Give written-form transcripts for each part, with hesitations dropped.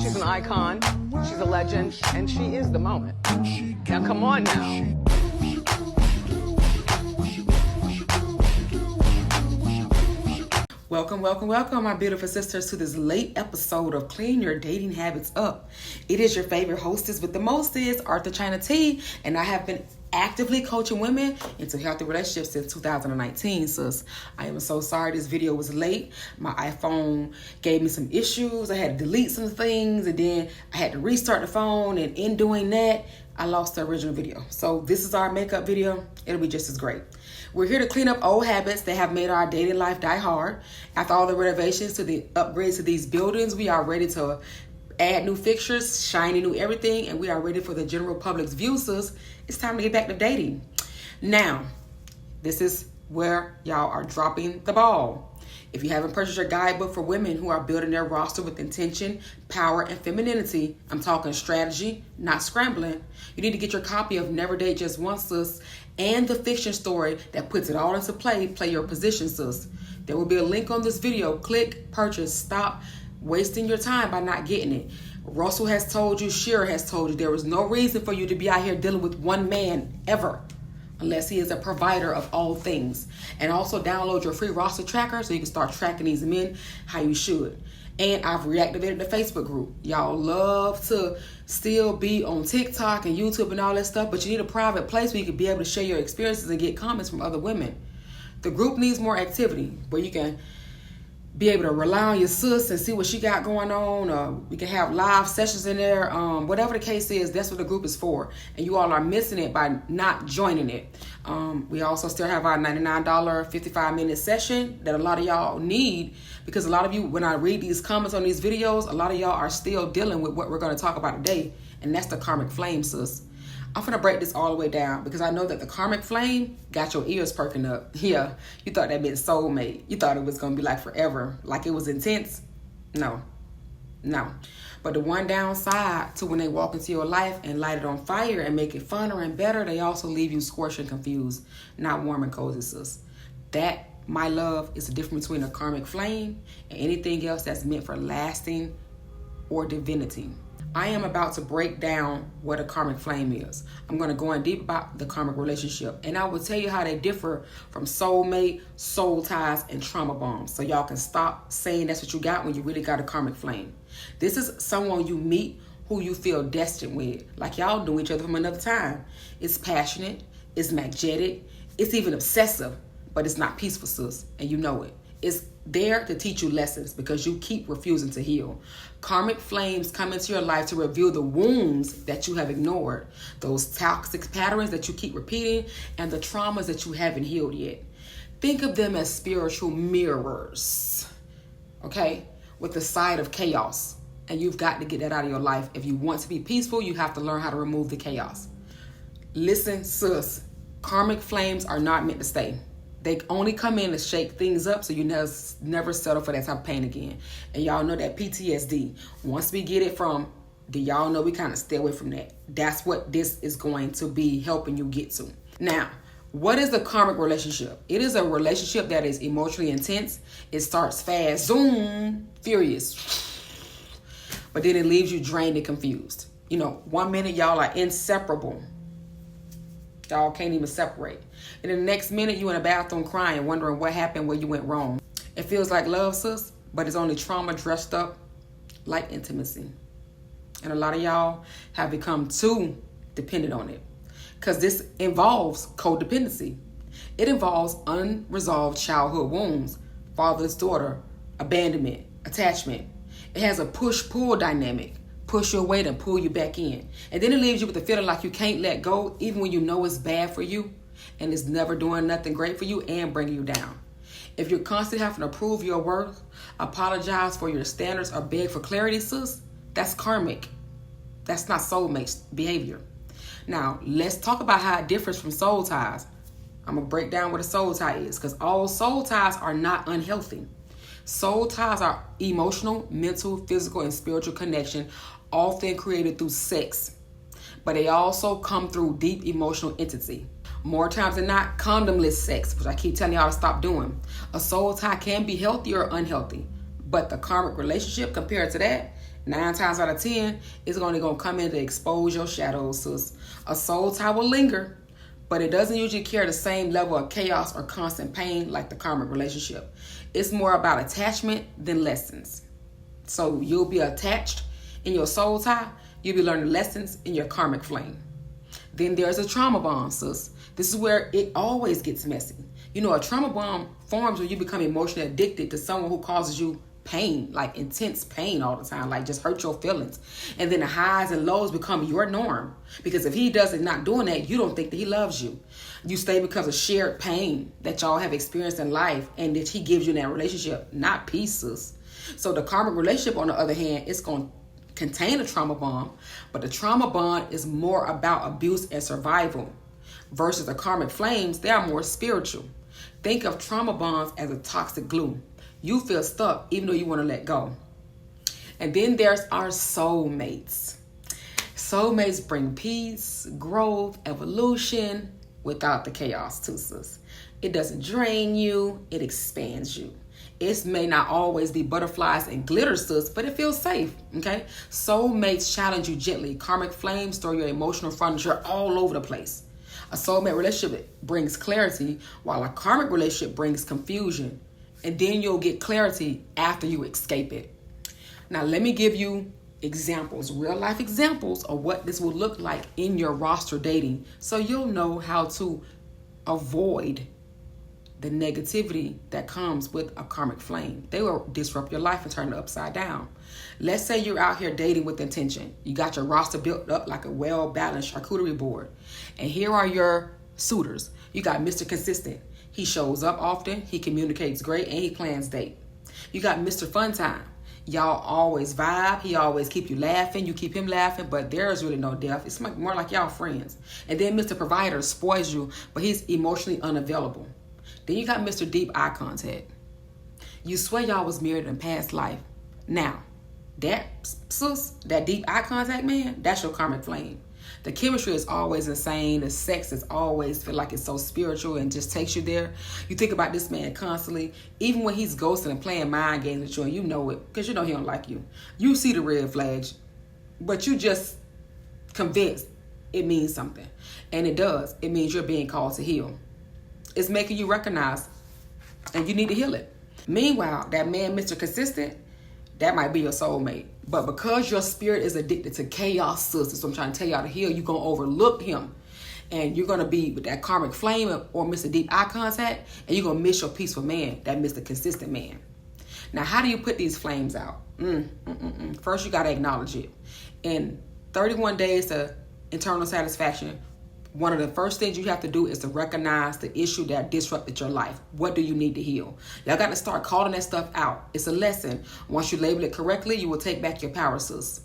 She's an icon, she's a legend, and she is the moment. Now come on now. Welcome, my beautiful sisters, to this late episode of Clean Your Dating Habits Up. It is your favorite hostess with the mostest, Arthur China T, and I have been actively coaching women into healthy relationships since 2019, sis. I am so sorry this video was late. My iPhone gave me some issues. I had to delete some things, and then I had to restart the phone, and in doing that, I lost the original video. So this is our makeup video. It'll be just as great. We're here to clean up old habits that have made our dating life die hard. After all the renovations to the upgrades to these buildings, we are ready to add new fixtures, shiny new everything, and we are ready for the general public's view, sis. It's time to get back to dating. Now, this is where y'all are dropping the ball. If you haven't purchased your guidebook for women who are building their roster with intention, power, and femininity, I'm talking strategy, not scrambling. You need to get your copy of Never Date Just Once, sis, and the fiction story that puts it all into play your position, sis. There will be a link on this video. Click, purchase, stop wasting your time by not getting it. Russell has told you, Shira has told you, there is no reason for you to be out here dealing with one man ever, unless he is a provider of all things. And also download your free roster tracker so you can start tracking these men how you should. And I've reactivated the Facebook group. Y'all love to still be on TikTok and YouTube and all that stuff, but you need a private place where you can be able to share your experiences and get comments from other women. The group needs more activity where you can be able to rely on your sis and see what she got going on. Or we can have live sessions in there. Whatever the case is, that's what the group is for. And you all are missing it by not joining it. We also still have our $99 55-minute session that a lot of y'all need, because a lot of you, when I read these comments on these videos, a lot of y'all are still dealing with what we're going to talk about today, and that's the karmic flame, sis. I'm going to break this all the way down because I know that the karmic flame got your ears perking up. Yeah, you thought that meant soulmate. You thought it was going to be like forever, like it was intense. No. But the one downside to when they walk into your life and light it on fire and make it funner and better, they also leave you scorched and confused, not warm and cozy, sis. That, my love, is the difference between a karmic flame and anything else that's meant for lasting or divinity. I am about to break down what a karmic flame is. I'm going to go in deep about the karmic relationship, and I will tell you how they differ from soulmate, soul ties, and trauma bombs, so y'all can stop saying that's what you got when you really got a karmic flame. This is someone you meet who you feel destined with, like y'all knew each other from another time. It's passionate, it's magnetic, it's even obsessive, but it's not peaceful, sis, and you know it. It's there to teach you lessons because you keep refusing to heal. Karmic flames come into your life to reveal the wounds that you have ignored, those toxic patterns that you keep repeating, and the traumas that you haven't healed yet. Think of them as spiritual mirrors, okay, with the side of chaos. And you've got to get that out of your life. If you want to be peaceful, you have to learn how to remove the chaos. Listen, sis, karmic flames are not meant to stay. They only come in to shake things up so you never settle for that type of pain again. And y'all know that PTSD, once we get it from, do y'all know we kind of stay away from that? That's what this is going to be helping you get to. Now, what is the karmic relationship? It is a relationship that is emotionally intense. It starts fast, zoom, furious. But then it leaves you drained and confused. You know, 1 minute y'all are inseparable. Y'all can't even separate. And the next minute you in a bathroom crying, wondering what happened, where you went wrong. It feels like love, sis, but it's only trauma dressed up like intimacy. And a lot of y'all have become too dependent on it, because this involves codependency. It involves unresolved childhood wounds, father's daughter, abandonment, attachment. It has a push-pull dynamic. Push you away, then pull you back in. And then it leaves you with the feeling like you can't let go, even when you know it's bad for you and it's never doing nothing great for you and bringing you down. If you're constantly having to prove your worth, apologize for your standards, or beg for clarity, sis, that's karmic. That's not soulmate behavior. Now, let's talk about how it differs from soul ties. I'm going to break down what a soul tie is, because all soul ties are not unhealthy. Soul ties are emotional, mental, physical, and spiritual connection, often created through sex, but they also come through deep emotional intimacy. More times than not, condomless sex, which I keep telling y'all to stop doing. A soul tie can be healthy or unhealthy, but the karmic relationship compared to that 9 times out of 10, it's only going to come in to expose your shadows, sis. A soul tie will linger, but it doesn't usually carry the same level of chaos or constant pain like the karmic relationship. It's more about attachment than lessons. So you'll be attached in your soul tie. You'll be learning lessons in your karmic flame. Then there's a trauma bond, sis. This is where it always gets messy. You know, a trauma bond forms when you become emotionally addicted to someone who causes you pain, like intense pain all the time, like just hurt your feelings. And then the highs and lows become your norm. Because if he doesn't not doing that, you don't think that he loves you. You stay because of shared pain that y'all have experienced in life and that he gives you in that relationship, not pieces. So the karmic relationship, on the other hand, it's going to contain a trauma bond, but the trauma bond is more about abuse and survival versus the karmic flames. They are more spiritual. Think of trauma bonds as a toxic glue. You feel stuck even though you want to let go. And then there's our soulmates. Soulmates bring peace, growth, evolution without the chaos too, sis. It doesn't drain you, it expands you. It may not always be butterflies and glitter, sis, but it feels safe, okay? Soulmates challenge you gently. Karmic flames throw your emotional furniture all over the place. A soulmate relationship brings clarity, while a karmic relationship brings confusion. And then you'll get clarity after you escape it. Now, let me give you examples, real life examples of what this will look like in your roster dating, so you'll know how to avoid the negativity that comes with a karmic flame. They will disrupt your life and turn it upside down. Let's say you're out here dating with intention. You got your roster built up like a well-balanced charcuterie board. And here are your suitors. You got Mr. Consistent. He shows up often, he communicates great, and he plans date. You got Mr. Fun Time. Y'all always vibe. He always keep you laughing. You keep him laughing, but there's really no depth. It's more like y'all friends. And then Mr. Provider spoils you, but he's emotionally unavailable. Then you got Mr. Deep Eye Contact. You swear y'all was married in past life. Now, that deep eye contact, man, that's your karmic flame. The chemistry is always insane. The sex is always feel like it's so spiritual and just takes you there. You think about this man constantly, even when he's ghosting and playing mind games with you, and you know it because you know he don't like you. You see the red flags, but you just convinced it means something. And it does. It means you're being called to heal. It's making you recognize, and you need to heal it. Meanwhile, that man, Mr. Consistent, that might be your soulmate. But because your spirit is addicted to chaos, sis, so I'm trying to tell y'all to heal, you're going to overlook him. And you're going to be with that karmic flame or Mr. Deep Eye Contact, and you're going to miss your peaceful man, that Mr. Consistent man. Now, how do you put these flames out? First, you got to acknowledge it. In 31 days to internal satisfaction, one of the first things you have to do is to recognize the issue that disrupted your life. What do you need to heal? Y'all got to start calling that stuff out. It's a lesson. Once you label it correctly, you will take back your power, sis.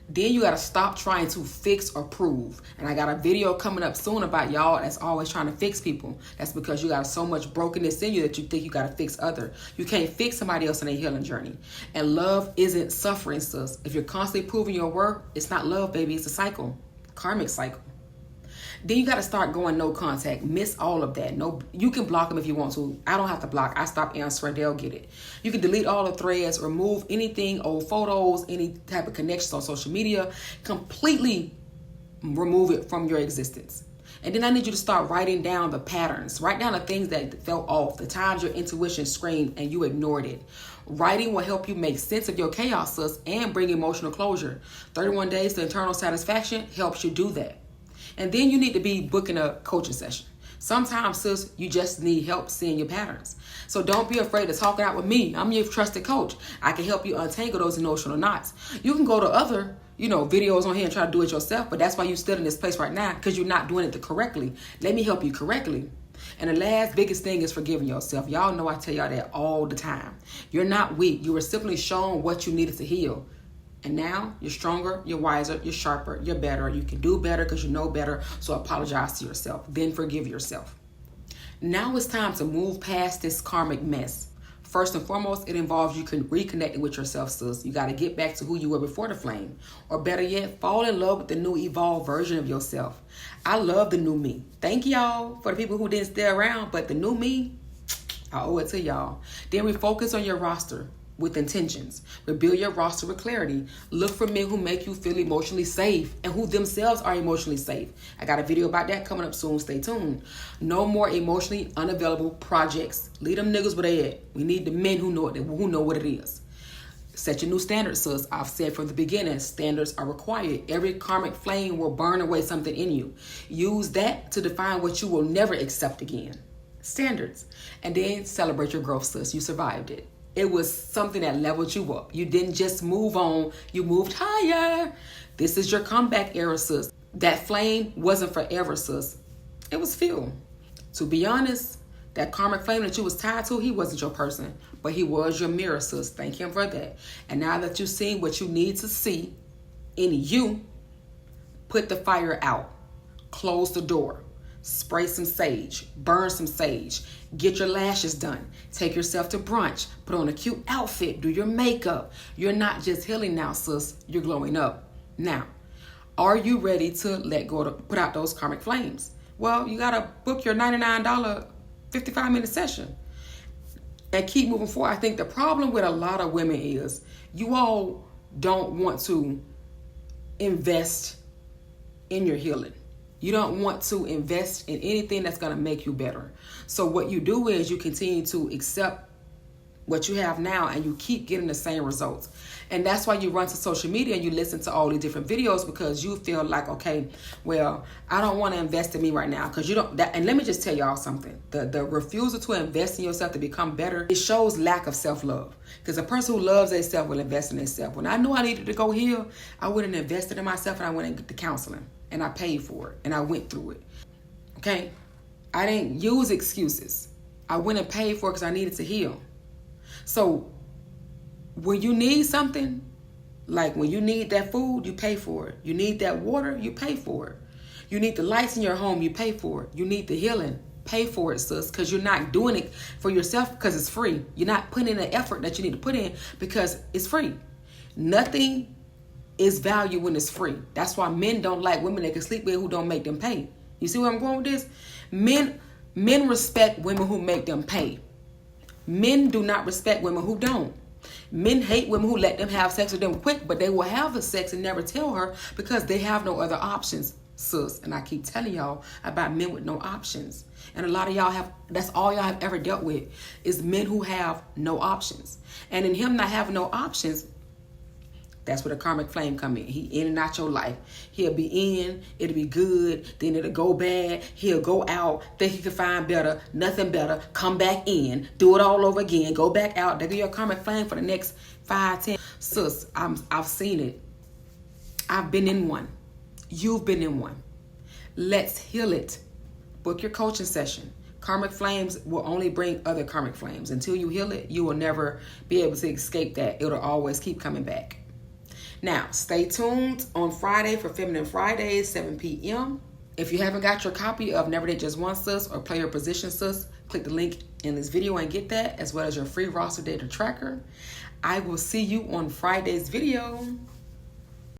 Then you got to stop trying to fix or prove. And I got a video coming up soon about y'all that's always trying to fix people. That's because you got so much brokenness in you that you think you got to fix other. You can't fix somebody else in their healing journey. And love isn't suffering, sis. If you're constantly proving your worth, it's not love, baby. It's a cycle. Karmic cycle. Then you got to start going no contact. Miss all of that. No, you can block them if you want to. I don't have to block. I stop answering. They'll get it. You can delete all the threads, remove anything, old photos, any type of connections on social media. Completely remove it from your existence. And then I need you to start writing down the patterns. Write down the things that felt off, the times your intuition screamed and you ignored it. Writing will help you make sense of your chaos, sis, and bring emotional closure. 31 days to internal satisfaction helps you do that. And then you need to be booking a coaching session. Sometimes, sis, you just need help seeing your patterns. So don't be afraid to talk it out with me. I'm your trusted coach. I can help you untangle those emotional knots. You can go to other, videos on here and try to do it yourself, but that's why you're still in this place right now, because you're not doing it correctly. Let me help you correctly. And the last biggest thing is forgiving yourself. Y'all know I tell y'all that all the time. You're not weak. You were simply shown what you needed to heal. And now you're stronger, you're wiser, you're sharper, you're better. You can do better because you know better. So apologize to yourself. Then forgive yourself. Now it's time to move past this karmic mess. First and foremost, it involves you reconnecting with yourself, sis. You got to get back to who you were before the flame. Or better yet, fall in love with the new evolved version of yourself. I love the new me. Thank y'all for the people who didn't stay around, but the new me, I owe it to y'all. Then refocus on your roster. with intentions. Rebuild your roster with clarity. Look for men who make you feel emotionally safe and who themselves are emotionally safe. I got a video about that coming up soon. Stay tuned. No more emotionally unavailable projects. Leave them niggas where they at. We need the men who know what it is. Set your new standards, sis. I've said from the beginning, standards are required. Every karmic flame will burn away something in you. Use that to define what you will never accept again. Standards. And then celebrate your growth, sis. You survived it. It was something that leveled you up. You didn't just move on. You moved higher. This is your comeback era, sis. That flame wasn't forever, sis. It was fuel. To be honest, that karmic flame that you was tied to, he wasn't your person, but he was your mirror, sis. Thank him for that. And now that you've seen what you need to see in you, put the fire out. Close the door. Spray some sage. Burn some sage. Get your lashes done. Take yourself to brunch. Put on a cute outfit. Do your makeup. You're not just healing now, sis. You're glowing up. Now, are you ready to let go to put out those karmic flames? Well, you got to book your $99 55-minute session and keep moving forward. I think the problem with a lot of women is you all don't want to invest in your healing. You don't want to invest in anything that's going to make you better. So what you do is you continue to accept what you have now and you keep getting the same results. And that's why you run to social media and you listen to all these different videos, because you feel like, okay, well, I don't want to invest in me right now, because you don't. And let me just tell y'all something. The refusal to invest in yourself to become better, it shows lack of self-love. Because a person who loves themselves will invest in themselves. When I knew I needed to go heal, I went and invested in myself, and I went and get the counseling, and I paid for it, and I went through it. Okay? I didn't use excuses. I went and paid for it because I needed to heal. So when you need something, like when you need that food, you pay for it. You need that water, you pay for it. You need the lights in your home, you pay for it. You need the healing, pay for it, sis, because you're not doing it for yourself because it's free. You're not putting in the effort that you need to put in because it's free. Nothing is value when it's free. That's why men don't like women they can sleep with who don't make them pay. You see where I'm going with this? Men respect women who make them pay. Men do not respect women who don't. Men hate women who let them have sex with them quick, but they will have the sex and never tell her because they have no other options, sis. And I keep telling y'all about men with no options. And a lot of y'all that's all y'all have ever dealt with is men who have no options. And in him not having no options, that's where the karmic flame come in. He in and out your life. He'll be in, it'll be good, then it'll go bad. He'll go out, think he can find better, nothing better, come back in, do it all over again, go back out. They'll be your karmic flame for the next 5, 10. Sis, I've seen it. I've been in one. You've been in one. Let's heal it. Book your coaching session. Karmic flames will only bring other karmic flames. Until you heal it, you will never be able to escape that. It'll always keep coming back. Now, stay tuned on Friday for Feminine Fridays, 7 p.m. If you haven't got your copy of Never Date Just One, sis, or Play Your Position, sis, click the link in this video and get that, as well as your free roster data tracker. I will see you on Friday's video.